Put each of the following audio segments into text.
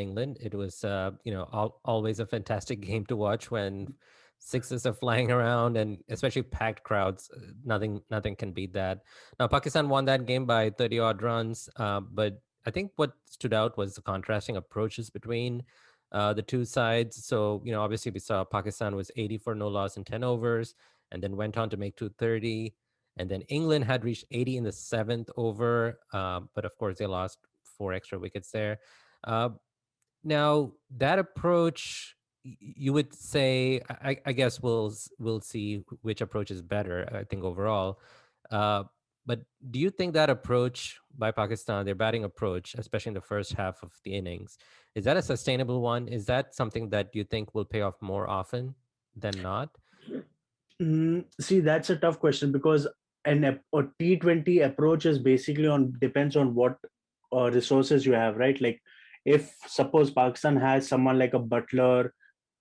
England. It was, always a fantastic game to watch when sixes are flying around and especially packed crowds. Nothing can beat that. Now, Pakistan won that game by 30 odd runs, but I think what stood out was the contrasting approaches between the two sides. So, obviously we saw Pakistan was 80 for no loss in 10 overs and then went on to make 230. And then England had reached 80 in the seventh over, but of course they lost four extra wickets there. Uh, Now that approach, you would say, I guess we'll see which approach is better. I think overall, uh, but do you think that approach by Pakistan, their batting approach, especially in the first half of the innings, is that a sustainable one? Is that something that you think will pay off more often than not? See, that's a tough question because a T20 approach is basically on depends on what resources you have, right? Like if suppose Pakistan has someone like a Butler,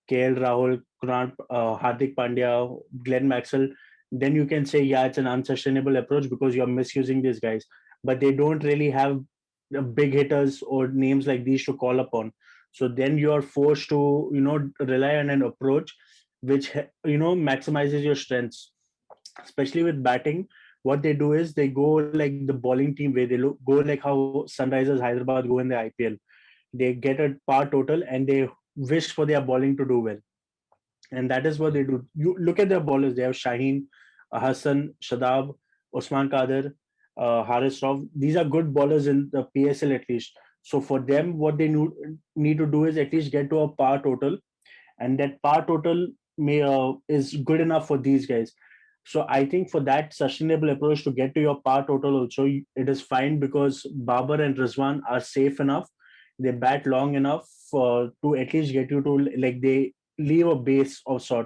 KL Rahul, Hardik Pandya, Glenn Maxwell, then you can say, yeah, it's an unsustainable approach because you're misusing these guys. But they don't really have big hitters or names like these to call upon. So then you're forced to, rely on an approach which, maximizes your strengths, especially with batting. What they do is they go like the bowling team way. Go like how Sunrisers Hyderabad go in the IPL. They get a par total and they wish for their bowling to do well, and that is what they do. You look at their bowlers; they have Shaheen, Hassan, Shadab, Usman Kadir, Haris Rauf. These are good bowlers in the PSL at least. So for them, what they need to do is at least get to a par total, and that par total is good enough for these guys. So I think for that sustainable approach to get to your par total also, it is fine because Babar and Rizwan are safe enough. They bat long enough to at least get you to, like, they leave a base of sort.